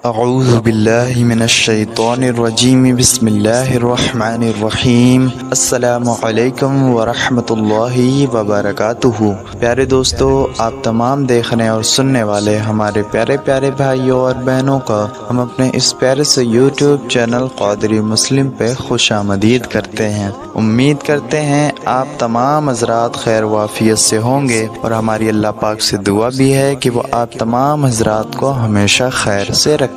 اعوذ باللہ من الشیطان الرجیم بسم اللہ الرحمن الرحیم السلام علیکم ورحمۃ اللہ وبرکاتہ۔ پیارے دوستو، آپ تمام دیکھنے اور سننے والے ہمارے پیارے پیارے بھائیوں اور بہنوں کا ہم اپنے اس پیارے سے یوٹیوب چینل قادری مسلم پہ خوش آمدید کرتے ہیں۔ امید کرتے ہیں آپ تمام حضرات خیر و عافیت سے ہوں گے، اور ہماری اللہ پاک سے دعا بھی ہے کہ وہ آپ تمام حضرات کو ہمیشہ خیر سے رکھے۔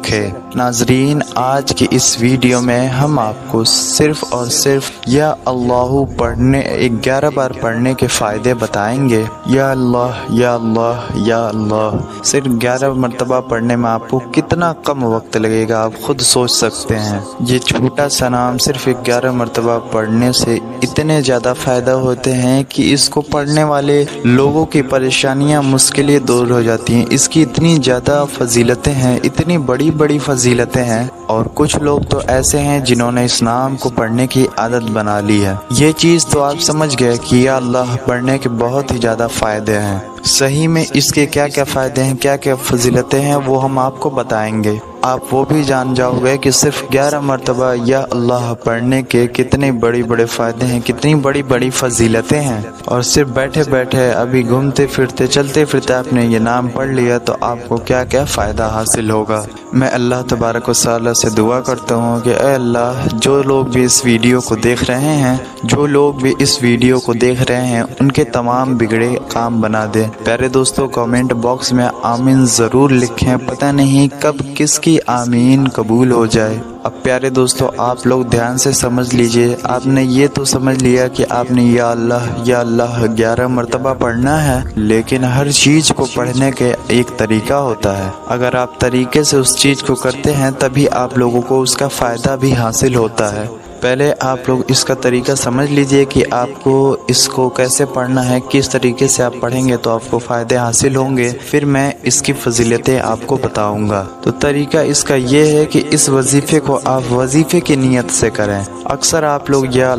ناظرین، آج کی اس ویڈیو میں ہم آپ کو صرف اور صرف یا اللہ پڑھنے 11 بار پڑھنے کے فائدے بتائیں گے۔ یا اللہ یا اللہ یا اللہ صرف 11 مرتبہ پڑھنے میں آپ کو کتنا کم وقت لگے گا، آپ خود سوچ سکتے ہیں۔ یہ چھوٹا سا نام صرف 11 مرتبہ پڑھنے سے اتنے زیادہ فائدہ ہوتے ہیں کہ اس کو پڑھنے والے لوگوں کی پریشانیاں مشکلیں دور ہو جاتی ہیں۔ اس کی اتنی زیادہ فضیلتیں ہیں، اتنی بڑی بڑی فضیلتیں ہیں، اور کچھ لوگ تو ایسے ہیں جنہوں نے اس نام کو پڑھنے کی عادت بنا لی ہے۔ یہ چیز تو آپ سمجھ گئے کہ یا اللہ پڑھنے کے بہت ہی زیادہ فائدے ہیں۔ صحیح میں اس کے کیا کیا فائدے ہیں، کیا کیا فضیلتیں ہیں، وہ ہم آپ کو بتائیں گے۔ آپ وہ بھی جان جاؤ گے کہ صرف 11 مرتبہ یا اللہ پڑھنے کے کتنے بڑے بڑے فائدے ہیں، کتنی بڑی بڑی فضیلتیں ہیں۔ اور صرف بیٹھے بیٹھے ابھی گھومتے پھرتے چلتے پھرتے آپ نے یہ نام پڑھ لیا تو آپ کو کیا کیا فائدہ حاصل ہوگا۔ میں اللہ تبارک و تعالی سے دعا کرتا ہوں کہ اے اللہ، جو لوگ بھی اس ویڈیو کو دیکھ رہے ہیں، ان کے تمام بگڑے کام بنا دے۔ پیارے دوستو، کامنٹ باکس میں آمین ضرور لکھیں، پتہ نہیں کب کس کی آمین قبول ہو جائے۔ اب پیارے دوستو، آپ لوگ دھیان سے سمجھ لیجئے۔ آپ نے یہ تو سمجھ لیا کہ آپ نے یا اللہ 11 مرتبہ پڑھنا ہے، لیکن ہر چیز کو پڑھنے کے ایک طریقہ ہوتا ہے۔ اگر آپ طریقے سے اس چیز کو کرتے ہیں تبھی آپ لوگوں کو اس کا فائدہ بھی حاصل ہوتا ہے۔ پہلے آپ لوگ اس کا طریقہ سمجھ لیجئے کہ آپ کو اس کو کیسے پڑھنا ہے، کس طریقے سے آپ پڑھیں گے تو آپ کو فائدے حاصل ہوں گے۔ پھر میں اس کی فضیلتیں آپ کو بتاؤں گا۔ تو طریقہ اس کا یہ ہے کہ اس وظیفے کو آپ وظیفے کی نیت سے کریں۔ اکثر آپ لوگ یا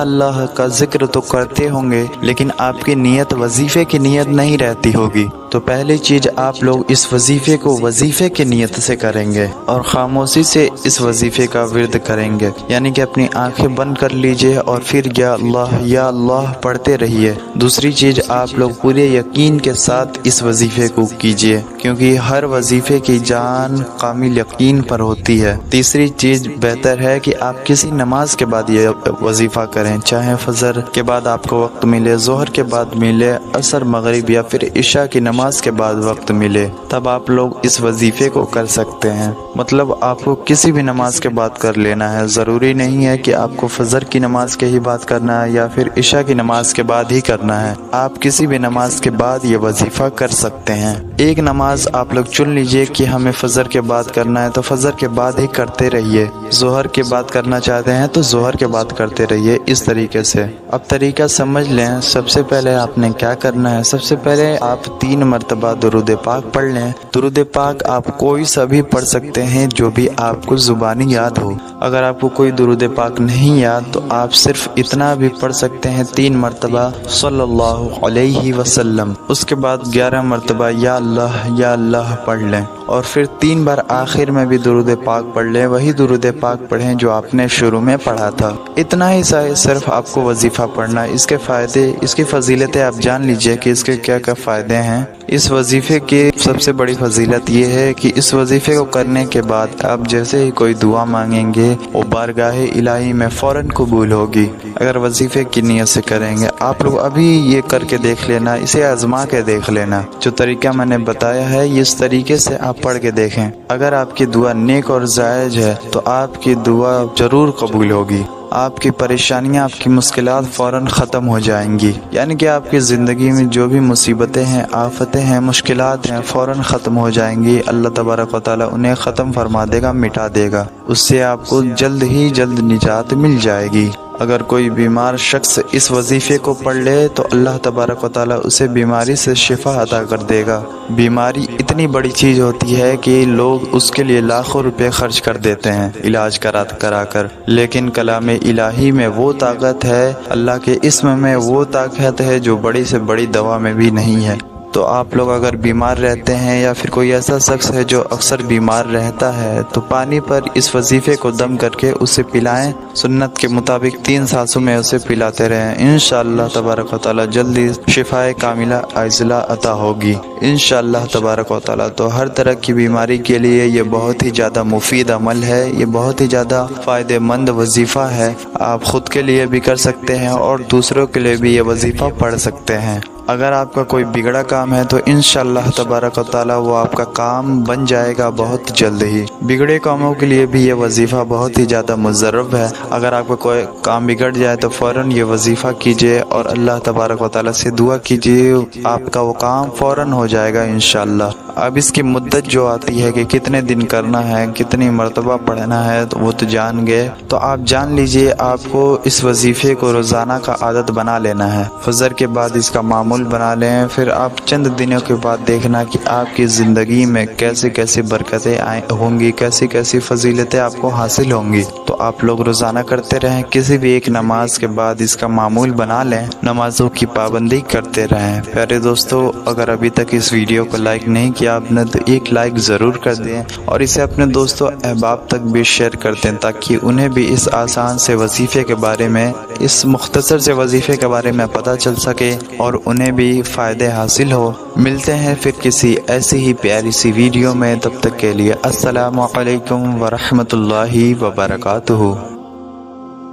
اللہ کا ذکر تو کرتے ہوں گے، لیکن آپ کی نیت وظیفے کی نیت نہیں رہتی ہوگی۔ تو پہلی چیز، آپ لوگ اس وظیفے کو وظیفے کی نیت سے کریں گے اور خاموشی سے اس وظیفے کا ورد کریں گے، یعنی کہ اپنی آنکھیں بند کر لیجئے اور پھر یا اللہ پڑھتے رہیے۔ دوسری چیز، آپ لوگ پورے یقین کے ساتھ اس وظیفے کو کیجئے، کیونکہ ہر وظیفے کی جان کامل یقین پر ہوتی ہے۔ تیسری چیز، بہتر ہے کہ آپ کسی نماز کے بعد یہ وظیفہ کریں، چاہے فجر کے بعد آپ کو وقت ملے، ظہر کے بعد ملے، عصر مغرب یا پھر عشاء کی نماز کے بعد وقت ملے، تب آپ لوگ اس وظیفے کو کر سکتے ہیں۔ مطلب آپ کو کسی بھی نماز کے بعد کر لینا ہے، ضروری نہیں ہے کہ آپ کو فجر کی نماز کے ہی بعد کرنا ہے یا پھر عشاء کی نماز کے بعد ہی کرنا ہے۔ آپ کسی بھی نماز کے بعد یہ وظیفہ کر سکتے ہیں۔ ایک نماز آپ لوگ چن لیجئے کہ ہمیں فجر کے بعد کرنا ہے تو فجر کے بعد ہی کرتے رہیے، ظہر کے بعد کرنا چاہتے ہیں تو ظہر کے بعد کرتے رہیے، اس طریقے سے۔ اب طریقہ سمجھ لیں۔ سب سے پہلے آپ نے کیا کرنا ہے، سب سے پہلے آپ 3 مرتبہ درود پاک پڑھ لیں۔ درود پاک آپ کوئی سا بھی پڑھ سکتے ہیں جو بھی آپ کو زبانی یاد ہو۔ اگر آپ کو کوئی درود پاک نہیں یاد تو آپ صرف اتنا بھی پڑھ سکتے ہیں 3 مرتبہ صلی اللہ علیہ وسلم۔ اس کے بعد 11 مرتبہ یا اللہ پڑھ لیں، اور پھر 3 بار آخر میں بھی درود پاک پڑھ لیں، وہی درود پاک پڑھیں جو آپ نے شروع میں پڑھا تھا۔ اتنا ہی صرف آپ کو وظیفہ پڑھنا ہے۔ اس کے فائدے، اس کی فضیلتیں آپ جان لیجئے کہ اس کے کیا کیا فائدے ہیں۔ اس وظیفے کی سب سے بڑی فضیلت یہ ہے کہ اس وظیفے کو کرنے کے بعد آپ جیسے ہی کوئی دعا مانگیں گے وہ بارگاہ الہی میں فوراً قبول ہوگی، اگر وظیفے کی نیت سے کریں گے۔ آپ لوگ ابھی یہ کر کے دیکھ لینا، اسے آزما کے دیکھ لینا۔ جو طریقہ میں نے بتایا ہے اس طریقے سے آپ پڑھ کے دیکھیں۔ اگر آپ کی دعا نیک اور جائز ہے تو آپ کی دعا ضرور قبول ہوگی۔ آپ کی پریشانیاں، آپ کی مشکلات فوراً ختم ہو جائیں گی، یعنی کہ آپ کی زندگی میں جو بھی مصیبتیں ہیں، آفتیں ہیں، مشکلات ہیں، فوراً ختم ہو جائیں گی۔ اللہ تبارک و تعالیٰ انہیں ختم فرما دے گا، مٹا دے گا۔ اس سے آپ کو جلد ہی جلد نجات مل جائے گی۔ اگر کوئی بیمار شخص اس وظیفے کو پڑھ لے تو اللہ تبارک و تعالیٰ اسے بیماری سے شفا عطا کر دے گا۔ بیماری اتنی بڑی چیز ہوتی ہے کہ لوگ اس کے لیے لاکھوں روپے خرچ کر دیتے ہیں علاج کرا کر، لیکن کلام الہی میں وہ طاقت ہے، اللہ کے اسم میں وہ طاقت ہے جو بڑی سے بڑی دوا میں بھی نہیں ہے۔ تو آپ لوگ اگر بیمار رہتے ہیں یا پھر کوئی ایسا شخص ہے جو اکثر بیمار رہتا ہے تو پانی پر اس وظیفے کو دم کر کے اسے پلائیں، سنت کے مطابق 3 سانسوں میں اسے پلاتے رہیں، انشاءاللہ تبارک و تعالی جلدی شفائے کاملہ عاجلہ عطا ہوگی انشاءاللہ تبارک و تعالی۔ تو ہر طرح کی بیماری کے لیے یہ بہت ہی زیادہ مفید عمل ہے، یہ بہت ہی زیادہ فائدہ مند وظیفہ ہے۔ آپ خود کے لیے بھی کر سکتے ہیں اور دوسروں کے لیے بھی یہ وظیفہ پڑھ سکتے ہیں۔ اگر آپ کا کوئی بگڑا کام ہے تو انشاءاللہ تبارک و تعالی وہ آپ کا کام بن جائے گا بہت جلد ہی۔ بگڑے کاموں کے لیے بھی یہ وظیفہ بہت ہی زیادہ مضرب ہے۔ اگر آپ کا کوئی کام بگڑ جائے تو فوراً یہ وظیفہ کیجئے اور اللہ تبارک و تعالی سے دعا کیجئے، آپ کا وہ کام فوراً ہو جائے گا انشاءاللہ۔ اب اس کی مدت جو آتی ہے کہ کتنے دن کرنا ہے، کتنی مرتبہ پڑھنا ہے تو وہ تو جان گئے، تو آپ جان لیجئے آپ کو اس وظیفے کو روزانہ کا عادت بنا لینا ہے۔ فجر کے بعد اس کا معمول بنا لیں، پھر آپ چند دنوں کے بعد دیکھنا کہ آپ کی زندگی میں کیسے کیسے برکتیں ہوں گی، کیسی کیسی فضیلتیں آپ کو حاصل ہوں گی۔ تو آپ لوگ روزانہ کرتے رہیں، کسی بھی ایک نماز کے بعد اس کا معمول بنا لیں، نمازوں کی پابندی کرتے رہیں۔ پیارے دوستو، اگر ابھی تک اس ویڈیو کو لائک نہیں کیا آپ نے تو ایک لائک ضرور کر دیں اور اسے اپنے دوستوں احباب تک بھی شیئر کر دیں تاکہ انہیں بھی اس آسان سے وظیفے کے بارے میں، اس مختصر سے وظیفے کے بارے میں پتہ چل سکے اور انہیں بھی فائدے حاصل ہو۔ ملتے ہیں پھر کسی ایسی ہی پیاری سی ویڈیو میں، تب تک کے لیے السلام علیکم ورحمۃ اللہ وبرکاتہ۔